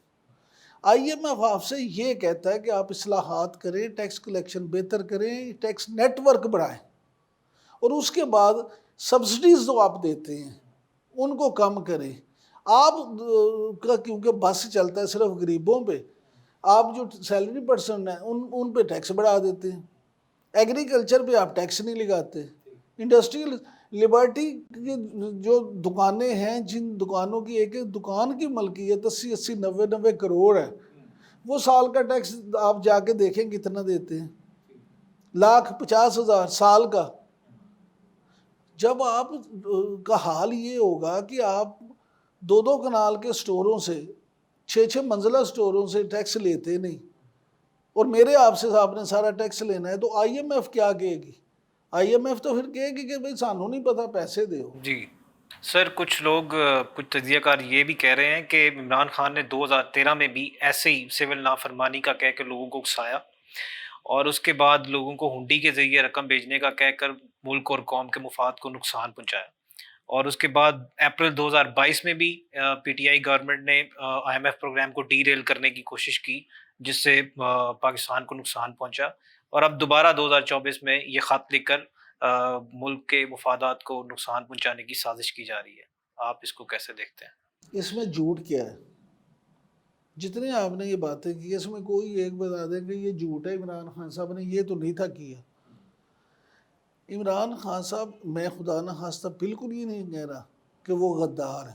آئی ایم ایف آپ سے یہ کہتا ہے کہ آپ اصلاحات کریں، ٹیکس کلیکشن بہتر کریں، ٹیکس نیٹ ورک بڑھائیں، اور اس کے بعد سبسڈیز جو آپ دیتے ہیں ان کو کم کریں۔ آپ کا کیونکہ بس چلتا ہے صرف غریبوں پہ، آپ جو سیلری پرسن ہیں ان پہ ٹیکس بڑھا دیتے ہیں، ایگریکلچر پہ آپ ٹیکس نہیں لگاتے، انڈسٹریل لبرٹی کی جو دکانیں ہیں، جن دکانوں کی ایک ایک دکان کی ملکیت 80 90 کروڑ ہے، وہ سال کا ٹیکس آپ جا کے دیکھیں کتنا دیتے ہیں، 1,50,000 سال کا۔ جب آپ کا حال یہ ہوگا کہ آپ 2 کنال کے سٹوروں سے 6 منزلہ سٹوروں سے ٹیکس لیتے نہیں، اور میرے آپ سے آپ نے سارا ٹیکس لینا ہے، تو آئی ایم ایف کیا کہے گی؟ آئی ایم ایف تو پھر کہے گی کہ بھئی سانوں نہیں پتا، پیسے دیو۔ جی سر، کچھ لوگ کچھ تجزیہ کار یہ بھی کہہ رہے ہیں کہ عمران خان نے 2013 میں بھی ایسے ہی سول نافرمانی کا کہہ کر لوگوں کو اکسایا، اور اس کے بعد لوگوں کو ہنڈی کے ذریعے رقم بھیجنے کا کہہ کر ملک اور قوم کے مفاد کو نقصان پہنچایا، اور اس کے بعد اپریل 2022 میں بھی پی ٹی آئی گورنمنٹ نے آئی ایم ایف پروگرام کو ڈی ریل کرنے کی کوشش کی، جس سے پاکستان کو نقصان پہنچا، اور اب دوبارہ 2024 میں یہ خط لکھ کر ملک کے مفادات کو نقصان پہنچانے کی سازش کی جا رہی ہے۔ آپ اس کو کیسے دیکھتے ہیں؟ اس میں جھوٹ کیا ہے؟ جتنے آپ نے یہ باتیں کی اس میں کوئی ایک بتا دیں کہ یہ جھوٹ ہے، عمران خان صاحب نے یہ تو نہیں تھا کیا۔ عمران خان صاحب، میں خدا نہ خواستہ بالکل یہ نہیں کہہ رہا کہ وہ غدار ہیں،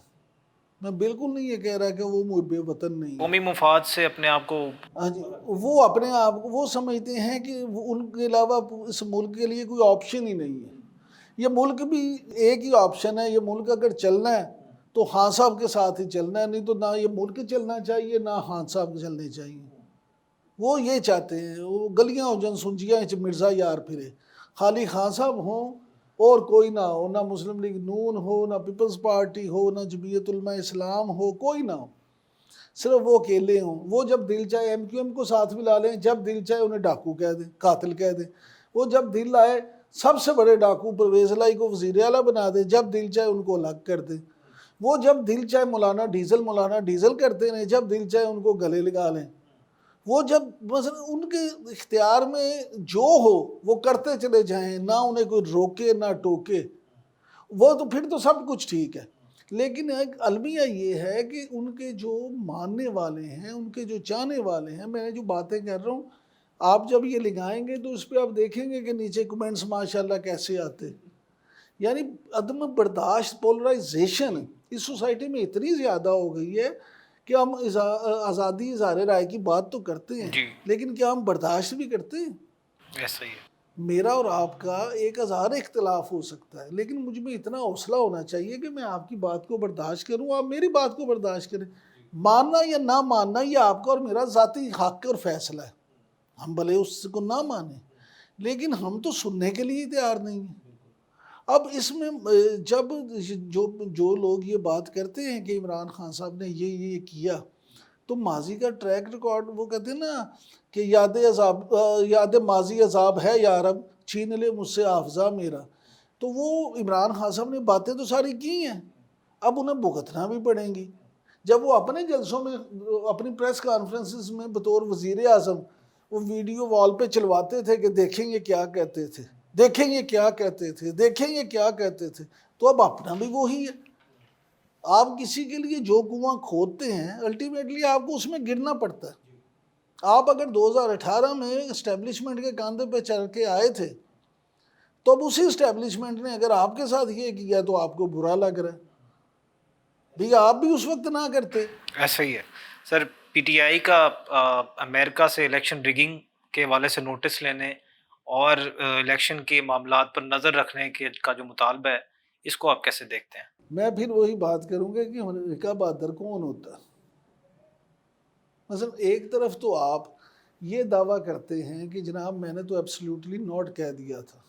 میں بالکل نہیں یہ کہہ رہا کہ وہ محب وطن نہیں ہے۔ قومی مفاد سے اپنے آپ کو ہاں جی، وہ اپنے آپ کو وہ سمجھتے ہیں کہ ان کے علاوہ اس ملک کے لیے کوئی آپشن ہی نہیں ہے۔ یہ ملک بھی ایک ہی آپشن ہے، یہ ملک اگر چلنا ہے تو خان صاحب کے ساتھ ہی چلنا ہے، نہیں تو نہ یہ ملک چلنا چاہیے نہ خان صاحب چلنے چاہیے۔ وہ یہ چاہتے ہیں وہ گلیاں ہو جن سنجیاں مرزا یار پھرے، خالی خان صاحب ہوں اور کوئی نہ ہو، نہ مسلم لیگ نون ہو، نہ پیپلز پارٹی ہو، نہ جمعیت علماء اسلام ہو، کوئی نہ ہو، صرف وہ اکیلے ہوں۔ وہ جب دل چاہے ایم کیو ایم کو ساتھ ملا لیں، جب دل چاہے انہیں ڈاکو کہہ دیں، قاتل کہہ دیں، وہ جب دل آئے سب سے بڑے ڈاکو پرویز الہی کو وزیر اعلیٰ بنا دیں، جب دل چاہے ان کو الگ کر دیں، وہ جب دل چاہے مولانا ڈیزل کرتے ہیں، جب دل چاہے ان کو گلے لگا لیں، وہ جب مثلا ان کے اختیار میں جو ہو وہ کرتے چلے جائیں، نہ انہیں کوئی روکے نہ ٹوکے، وہ تو پھر تو سب کچھ ٹھیک ہے۔ لیکن ایک المیہ یہ ہے کہ ان کے جو ماننے والے ہیں، ان کے جو چاہنے والے ہیں، میں جو باتیں کر رہا ہوں آپ جب یہ لگائیں گے تو اس پہ آپ دیکھیں گے کہ نیچے کمنٹس ماشاءاللہ کیسے آتے، یعنی عدم برداشت، پولرائزیشن اس سوسائٹی میں اتنی زیادہ ہو گئی ہے کہ ہم آزادی اظہار رائے کی بات تو کرتے ہیں جی لیکن کیا ہم برداشت بھی کرتے ہیں؟ ایسا ہی ہے۔ میرا اور آپ کا 1000 اختلاف ہو سکتا ہے لیکن مجھ میں اتنا حوصلہ ہونا چاہیے کہ میں آپ کی بات کو برداشت کروں، آپ میری بات کو برداشت کریں۔ ماننا یا نہ ماننا یہ آپ کا اور میرا ذاتی حق اور فیصلہ ہے، ہم بھلے اس کو نہ مانیں لیکن ہم تو سننے کے لیے تیار نہیں ہیں۔ اب اس میں جب جو لوگ یہ بات کرتے ہیں کہ عمران خان صاحب نے یہ کیا تو ماضی کا ٹریک ریکارڈ، وہ کہتے ہیں نا کہ یاد ماضی عذاب ہے یا رب، چھین لے مجھ سے حافظہ میرا، تو وہ عمران خان صاحب نے باتیں تو ساری کی ہیں، اب انہیں بھگتنا بھی پڑیں گی۔ جب وہ اپنے جلسوں میں اپنی پریس کانفرنسز میں بطور وزیر اعظم وہ ویڈیو وال پہ چلواتے تھے کہ دیکھیں یہ کیا کہتے تھے، دیکھیں یہ کیا کہتے تھے، دیکھیں یہ کیا کہتے تھے، تو اب اپنا بھی وہی ہے۔ آپ کسی کے لیے جو کنواں کھودتے ہیں الٹیمیٹلی آپ کو اس میں گرنا پڑتا ہے۔ آپ اگر 2018 میں اسٹیبلشمنٹ کے کاندھے پہ چڑھ کے آئے تھے تو اب اسی اسٹیبلشمنٹ نے اگر آپ کے ساتھ یہ کیا تو آپ کو برا لگ رہا ہے، بھی آپ بھی اس وقت نہ کرتے۔ ایسا ہی ہے سر۔ پی ٹی آئی کا امریکہ سے الیکشن ریگنگ کے حوالے سے نوٹس لینے اور الیکشن کے معاملات پر نظر رکھنے کا جو مطالبہ ہے، اس کو آپ کیسے دیکھتے ہیں؟ میں پھر وہی بات کروں گا کہ امریکہ بہادر کون ہوتا ہے؟ مثلا ایک طرف تو آپ یہ دعویٰ کرتے ہیں کہ جناب میں نے تو ایبسلیوٹلی ناٹ کہہ دیا تھا،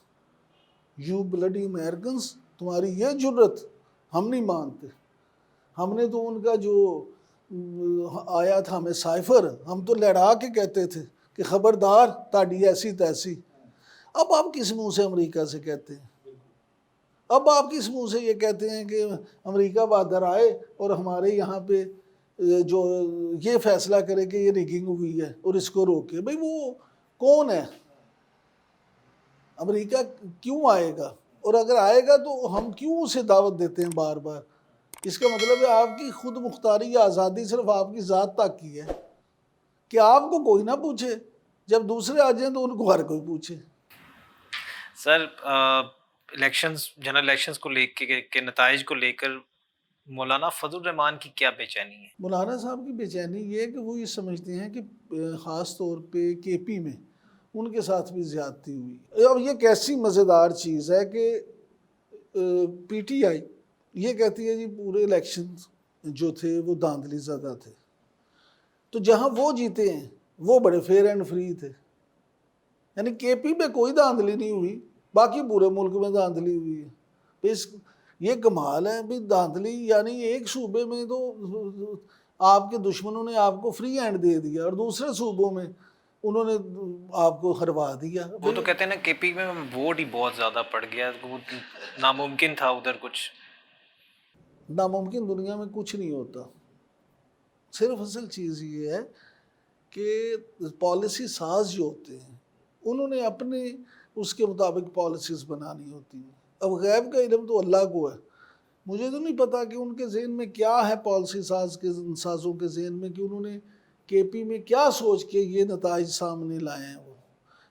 یو بلڈی امریکنز، تمہاری یہ جرت ہم نہیں مانتے، ہم نے تو ان کا جو آیا تھا ہمیں سائفر، ہم تو لڑا کے کہتے تھے کہ خبردار تاڑی ایسی تیسی۔ اب آپ کس منہ سے امریکہ سے کہتے ہیں؟ اب آپ کس منہ سے یہ کہتے ہیں کہ امریکہ بہادر آئے اور ہمارے یہاں پہ جو یہ فیصلہ کرے کہ یہ ریگنگ ہوئی ہے اور اس کو روکے؟ بھئی وہ کون ہے؟ امریکہ کیوں آئے گا؟ اور اگر آئے گا تو ہم کیوں اسے دعوت دیتے ہیں بار بار؟ اس کا مطلب ہے آپ کی خود مختاری یا آزادی صرف آپ کی ذات تک کی ہے کہ آپ کو کوئی نہ پوچھے، جب دوسرے آ جائیں تو ان کو ہر کوئی پوچھے۔ سر الیکشنز، جنرل الیکشنز کو لے کے نتائج کو لے کر مولانا فضل الرحمان کی کیا بے چینی ہے؟ مولانا صاحب کی بے چینی یہ ہے کہ وہ یہ سمجھتے ہیں کہ خاص طور پہ کے پی میں ان کے ساتھ بھی زیادتی ہوئی۔ اب یہ کیسی مزیدار چیز ہے کہ پی ٹی آئی یہ کہتی ہے جی پورے الیکشن جو تھے وہ دھاندلی زدہ تھے، تو جہاں وہ جیتے ہیں وہ بڑے فیئر اینڈ فری تھے، یعنی کے پی میں کوئی دھاندلی نہیں ہوئی، باقی پورے ملک میں دھاندلی ہوئی ہے۔ یہ کمال ہے بھی دھاندلی، یعنی ایک صوبے میں تو آپ کے دشمنوں نے آپ کو فری ہینڈ دے دیا اور دوسرے صوبوں میں انہوں نے آپ کو ہروا دیا۔ وہ تو کہتے ہیں نا کے پی میں ووٹ ہی بہت زیادہ پڑ گیا، ناممکن تھا ادھر کچھ۔ ناممکن دنیا میں کچھ نہیں ہوتا، صرف اصل چیز یہ ہے کہ پالیسی ساز جو ہوتے ہیں انہوں نے اپنے اس کے مطابق پالیسیز بنانی ہوتی ہیں۔ اب غیب کا علم تو اللہ کو ہے، مجھے تو نہیں پتا کہ ان کے ذہن میں کیا ہے، پالیسی سازوں کے ذہن میں، کہ انہوں نے کے پی میں کیا سوچ کے یہ نتائج سامنے لائے ہیں وہ۔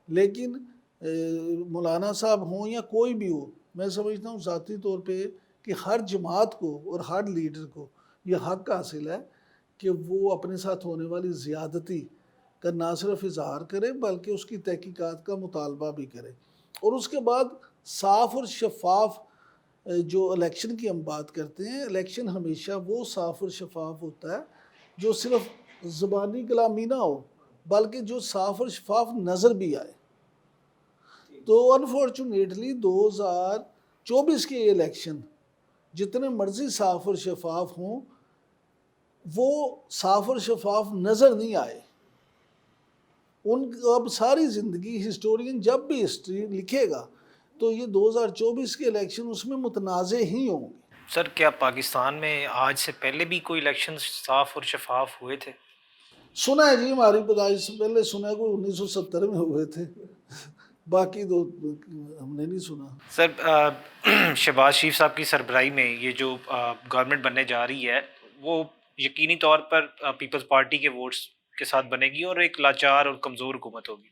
لیکن مولانا صاحب ہوں یا کوئی بھی ہو، میں سمجھتا ہوں ذاتی طور پہ کہ ہر جماعت کو اور ہر لیڈر کو یہ حق حاصل ہے کہ وہ اپنے ساتھ ہونے والی زیادتی کا نہ صرف اظہار کرے بلکہ اس کی تحقیقات کا مطالبہ بھی کرے، اور اس کے بعد صاف اور شفاف جو الیکشن کی ہم بات کرتے ہیں، الیکشن ہمیشہ وہ صاف اور شفاف ہوتا ہے جو صرف زبانی کلامی نہ ہو، بلکہ جو صاف اور شفاف نظر بھی آئے. تو انفارچونیٹلی 2024 کے الیکشن جتنے مرضی صاف اور شفاف ہوں وہ صاف اور شفاف نظر نہیں آئے. ان اب ساری زندگی ہسٹورین جب بھی ہسٹری لکھے گا تو یہ 2024 کے الیکشن اس میں متنازع ہی ہوں گے. سر کیا پاکستان میں آج سے پہلے بھی کوئی الیکشن صاف اور شفاف ہوئے تھے؟ سنا ہے جی، ہماری پیدائش سے پہلے سنا ہے کوئی 1970 میں ہوئے تھے، باقی تو ہم نے نہیں سنا. سر شہباز شریف صاحب کی سربراہی میں یہ جو گورنمنٹ بننے جا رہی ہے وہ یقینی طور پر پیپلز پارٹی کے ووٹس کے ساتھ بنے گی اور ایک لاچار اور کمزور حکومت ہوگی.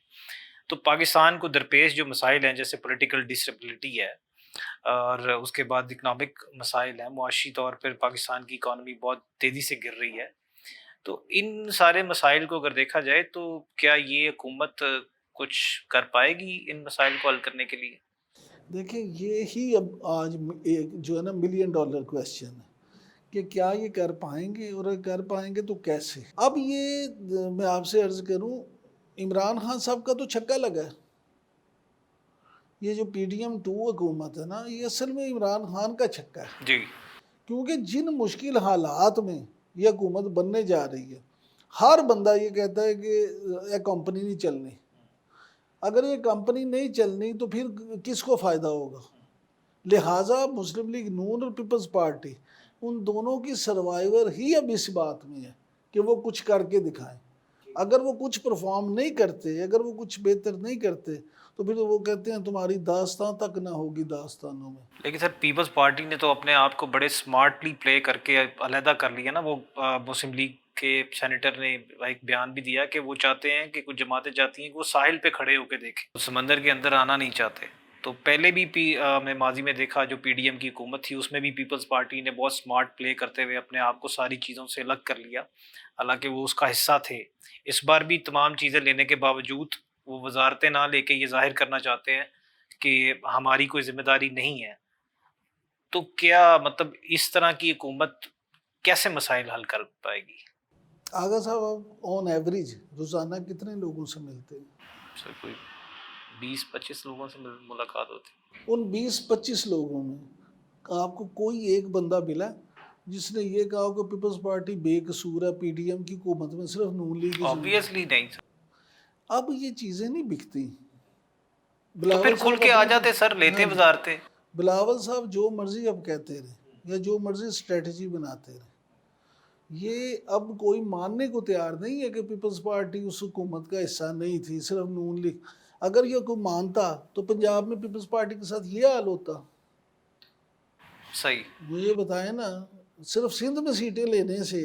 تو پاکستان کو درپیش جو مسائل ہیں جیسے پولیٹیکل ڈسٹیبلٹی ہے اور اس کے بعد اکنامک مسائل ہیں، معاشی طور پر پاکستان کی اکانومی بہت تیزی سے گر رہی ہے. تو ان سارے مسائل کو اگر دیکھا جائے تو کیا یہ حکومت کچھ کر پائے گی ان مسائل کو حل کرنے کے لیے؟ دیکھیں یہی اب آج ایک جو ہے نا $1,000,000 کویسچن ہے کہ کیا یہ کر پائیں گے، اور اگر کر پائیں گے تو کیسے. اب یہ میں آپ سے عرض کروں، عمران خان صاحب کا تو چھکا لگا ہے. یہ جو PDM-2 حکومت ہے نا، یہ اصل میں عمران خان کا چھکا ہے. جی کیونکہ جن مشکل حالات میں یہ حکومت بننے جا رہی ہے، ہر بندہ یہ کہتا ہے کہ یہ کمپنی نہیں چلنی. اگر یہ کمپنی نہیں چلنی تو پھر کس کو فائدہ ہوگا؟ لہٰذا مسلم لیگ نون اور پیپلز پارٹی ان دونوں کی سروائیور ہی اب اس بات میں ہے کہ وہ کچھ کر کے دکھائیں. اگر وہ کچھ پرفارم نہیں کرتے، اگر وہ کچھ بہتر نہیں کرتے تو پھر وہ کہتے ہیں تمہاری داستان تک نہ ہوگی داستانوں میں. لیکن سر پیپلز پارٹی نے تو اپنے آپ کو بڑے سمارٹلی پلے کر کے علیحدہ کر لیا نا. وہ مسلم لیگ کے سینیٹر نے ایک بیان بھی دیا کہ وہ چاہتے ہیں کہ کچھ جماعتیں چاہتی ہیں کہ وہ ساحل پہ کھڑے ہو کے دیکھیں، وہ سمندر کے اندر آنا نہیں چاہتے. تو پہلے بھی میں ماضی میں دیکھا جو PDM کی حکومت تھی اس میں بھی پیپلز پارٹی نے بہت سمارٹ پلے کرتے ہوئے اپنے آپ کو ساری چیزوں سے الگ کر لیا، حالانکہ وہ اس کا حصہ تھے. اس بار بھی تمام چیزیں لینے کے باوجود وہ وزارتیں نہ لے کے یہ ظاہر کرنا چاہتے ہیں کہ ہماری کوئی ذمہ داری نہیں ہے. تو کیا مطلب اس طرح کی حکومت کیسے مسائل حل کر پائے گی؟ آغا صاحب آپ آن ایوریج روزانہ کتنے لوگوں سے ملتے ہیں؟ سر کوئی 20-25 لوگوں سے ملاقات ہوتی. ان 20-25 لوگوں میں آپ کو کوئی ایک بندہ ملا جس نے یہ کہا کہ پیپلز پارٹی بے قصور ہے، PDM کی حکومت میں صرف نون لیگ کی ضرورت ہے؟ آبویسلی نہیں سر. اب یہ چیزیں نہیں بکتی. تو پھر کھل کے آ جاتے سر، لیتے وزارتیں. بلاول صاحب جو مرضی اب کہتے رہے یا جو مرضی اسٹریٹجی بناتے رہے، یہ اب کوئی ماننے کو تیار نہیں ہے کہ پیپلز پارٹی اس حکومت کا حصہ نہیں تھی، صرف نون لیگ. اگر یہ کوئی مانتا تو پنجاب میں پیپلز پارٹی کے ساتھ یہ حال ہوتا؟ صحیح. مجھے بتائیں نا، صرف سندھ میں سیٹیں لینے سے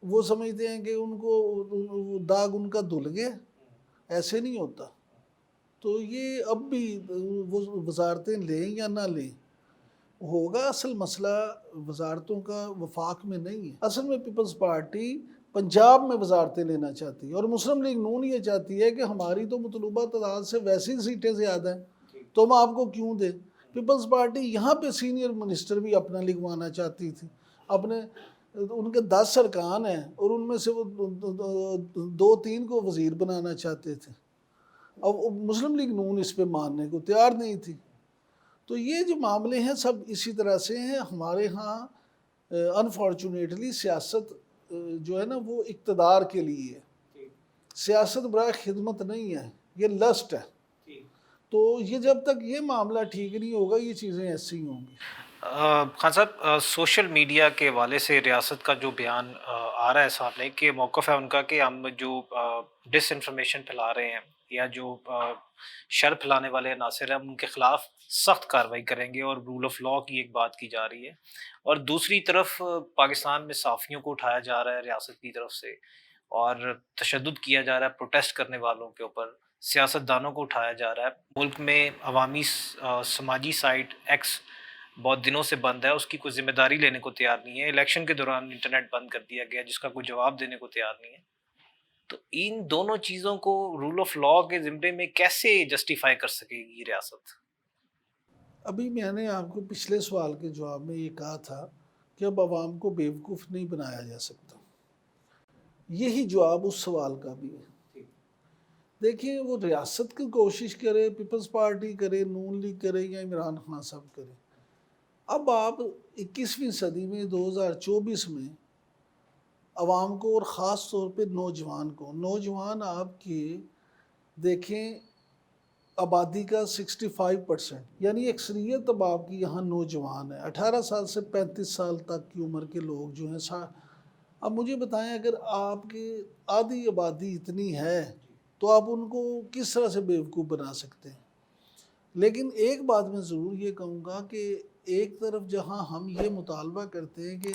وہ سمجھتے ہیں کہ ان کو داغ ان کا دھل گیا. ایسے نہیں ہوتا. تو یہ اب بھی وہ وزارتیں لیں یا نہ لیں ہوگا. اصل مسئلہ وزارتوں کا وفاق میں نہیں ہے. اصل میں پیپلز پارٹی پنجاب میں وزارتیں لینا چاہتی ہے، اور مسلم لیگ نون یہ چاہتی ہے کہ ہماری تو مطلوبہ تعداد سے ویسی سیٹیں زیادہ ہیں تو ہم آپ کو کیوں دیں. پیپلز پارٹی یہاں پہ سینئر منسٹر بھی اپنا لگوانا چاہتی تھی. ان کے 10 ارکان ہیں اور ان میں سے وہ 2-3 کو وزیر بنانا چاہتے تھے. اب مسلم لیگ نون اس پہ ماننے کو تیار نہیں تھی. تو یہ جو معاملے ہیں سب اسی طرح سے ہیں. ہمارے ہاں انفارچونیٹلی سیاست جو ہے نا وہ اقتدار کے لیے ہے، سیاست برائے خدمت نہیں ہے، یہ لسٹ ہے. تو یہ جب تک یہ معاملہ ٹھیک نہیں ہوگا یہ چیزیں ایسی ہی ہوں گی. خان صاحب سوشل میڈیا کے حوالے سے ریاست کا جو بیان آ رہا ہے سامنے کہ موقف ہے ان کا کہ ہم جو ڈس انفارمیشن پھیلا رہے ہیں یا جو شر پھیلانے والے عناصر ہیں ہم ان کے خلاف سخت کارروائی کریں گے اور رول آف لاء کی ایک بات کی جا رہی ہے. اور دوسری طرف پاکستان میں صحافیوں کو اٹھایا جا رہا ہے ریاست کی طرف سے اور تشدد کیا جا رہا ہے پروٹیسٹ کرنے والوں کے اوپر، سیاستدانوں کو اٹھایا جا رہا ہے. ملک میں عوامی سماجی سائٹ ایکس بہت دنوں سے بند ہے، اس کی کوئی ذمہ داری لینے کو تیار نہیں ہے. الیکشن کے دوران انٹرنیٹ بند کر دیا گیا جس کا کوئی جواب دینے کو تیار نہیں ہے. تو ان دونوں چیزوں کو رول آف لاء کے ضمن میں کیسے جسٹیفائی کر سکے گی ریاست؟ ابھی میں نے آپ کو پچھلے سوال کے جواب میں یہ کہا تھا کہ اب عوام کو بیوقوف نہیں بنایا جا سکتا. یہی جواب اس سوال کا بھی ہے۔ دیکھیں وہ ریاست کی کوشش کرے، پیپلز پارٹی کرے، نون لیگ کرے یا عمران خان صاحب کرے، اب آپ 21ویں صدی میں 2024 میں عوام کو اور خاص طور پہ نوجوان آپ کے دیکھیں آبادی کا 65%، یعنی اکثریت اب آپ کی یہاں نوجوان ہے، 18 سال سے 35 سال تک کی عمر کے لوگ جو ہیں۔ اب مجھے بتائیں اگر آپ کی آدھی آبادی اتنی ہے تو آپ ان کو کس طرح سے بیوقوف بنا سکتے ہیں؟ لیکن ایک بات میں ضرور یہ کہوں گا کہ ایک طرف جہاں ہم یہ مطالبہ کرتے ہیں کہ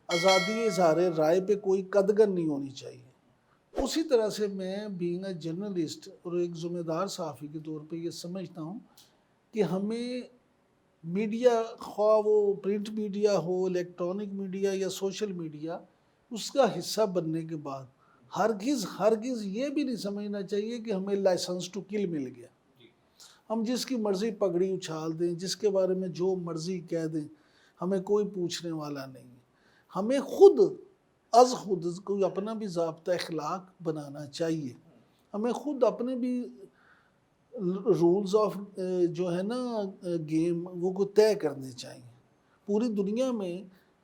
آزادی اظہار رائے پہ کوئی قدغن نہیں ہونی چاہیے، اسی طرح سے میں بینگ اے جرنلسٹ اور ایک ذمہ دار صحافی کے طور پہ یہ سمجھتا ہوں کہ ہمیں میڈیا، خواہ وہ پرنٹ میڈیا ہو، الیکٹرانک میڈیا یا سوشل میڈیا، اس کا حصہ بننے کے بعد ہرگز یہ بھی نہیں سمجھنا چاہیے کہ ہمیں لائسنس ٹو کل مل گیا، ہم جس کی مرضی پگڑی اچھال دیں، جس کے بارے میں جو مرضی کہہ دیں، ہمیں کوئی پوچھنے والا نہیں ہے۔ ہمیں خود کوئی اپنا بھی ضابطہ اخلاق بنانا چاہیے، ہمیں خود اپنے بھی رولز آف جو ہے نا گیم وہ کو طے کرنے چاہیے۔ پوری دنیا میں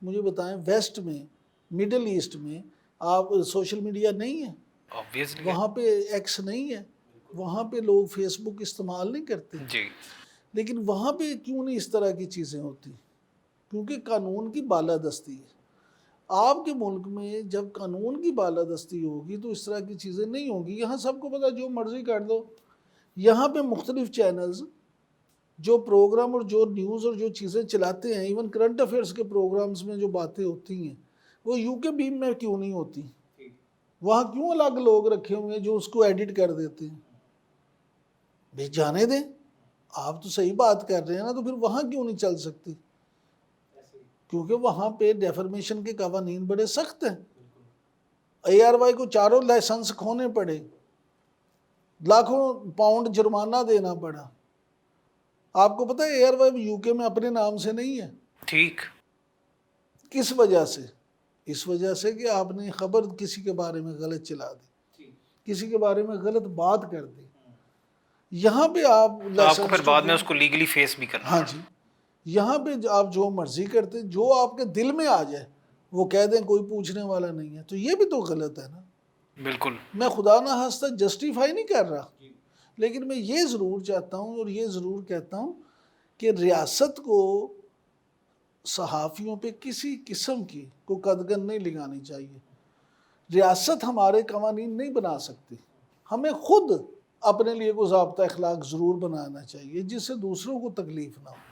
مجھے بتائیں، ویسٹ میں، مڈل ایسٹ میں آپ سوشل میڈیا نہیں ہے، Obviously وہاں پہ ایکس نہیں ہے، وہاں پہ لوگ فیس بک استعمال نہیں کرتے، جی، لیکن وہاں پہ کیوں نہیں اس طرح کی چیزیں ہوتی؟ کیونکہ قانون کی بالادستی ہے۔ آپ کے ملک میں جب قانون کی بالادستی ہوگی تو اس طرح کی چیزیں نہیں ہوں گی۔ یہاں سب کو پتا جو مرضی کر دو، یہاں پہ مختلف چینلز جو پروگرام اور جو نیوز اور جو چیزیں چلاتے ہیں، ایون کرنٹ افیئرس کے پروگرامز میں جو باتیں ہوتی ہیں وہ یو کے بیم میں کیوں نہیں ہوتی؟ وہاں کیوں الگ لوگ رکھے ہوئے ہیں جو اس کو ایڈٹ کر دیتے ہیں؟ بھئی جانے دیں، آپ تو صحیح بات کر رہے ہیں نا، تو پھر وہاں کیوں نہیں چل سکتی؟ کیونکہ وہاں پہ ڈیفرمیشن کے قوانین بڑے سخت ہیں۔ اے آر وائی کو 4 لائسنس کھونے پڑے، لاکھوں پاؤنڈ جرمانہ دینا پڑا۔ آپ کو پتہ ہے اے آر وائی یو کے میں اپنے نام سے نہیں ہے۔ ٹھیک، کس وجہ سے؟ اس وجہ سے کہ آپ نے خبر کسی کے بارے میں غلط چلا دی، کسی کے بارے میں غلط بات کر دی۔ یہاں پہ آپ کو پھر بعد میں اس کو لیگلی فیس بھی کرنا۔ ہاں جی، یہاں پہ آپ جو مرضی کرتے، جو آپ کے دل میں آ جائے وہ کہہ دیں، کوئی پوچھنے والا نہیں ہے، تو یہ بھی تو غلط ہے نا۔ بالکل، میں خدا نہ خواستہ جسٹیفائی نہیں کر رہا، لیکن میں یہ ضرور چاہتا ہوں اور یہ ضرور کہتا ہوں کہ ریاست کو صحافیوں پہ کسی قسم کی کوئی قدغن نہیں لگانی چاہیے۔ ریاست ہمارے قوانین نہیں بنا سکتی، ہمیں خود اپنے لیے کوئی ضابطہ اخلاق ضرور بنانا چاہیے جس سے دوسروں کو تکلیف نہ ہو۔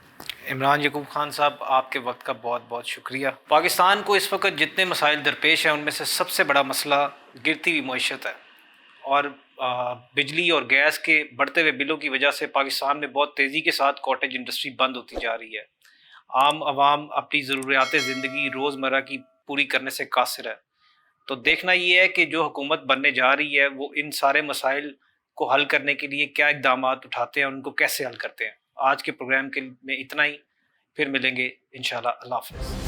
عمران یعقوب خان صاحب، آپ کے وقت کا بہت بہت شکریہ۔ پاکستان کو اس وقت جتنے مسائل درپیش ہیں ان میں سے سب سے بڑا مسئلہ گرتی ہوئی معیشت ہے، اور بجلی اور گیس کے بڑھتے ہوئے بلوں کی وجہ سے پاکستان میں بہت تیزی کے ساتھ کاٹیج انڈسٹری بند ہوتی جا رہی ہے۔ عام عوام اپنی ضروریات زندگی روزمرہ کی پوری کرنے سے قاصر ہے۔ تو دیکھنا یہ ہے کہ جو حکومت بننے جا رہی ہے وہ ان سارے مسائل کو حل کرنے کے لیے کیا اقدامات اٹھاتے ہیں، ان کو کیسے حل کرتے ہیں۔ آج کے پروگرام کے میں اتنا ہی، پھر ملیں گے انشاءاللہ۔ اللہ حافظ۔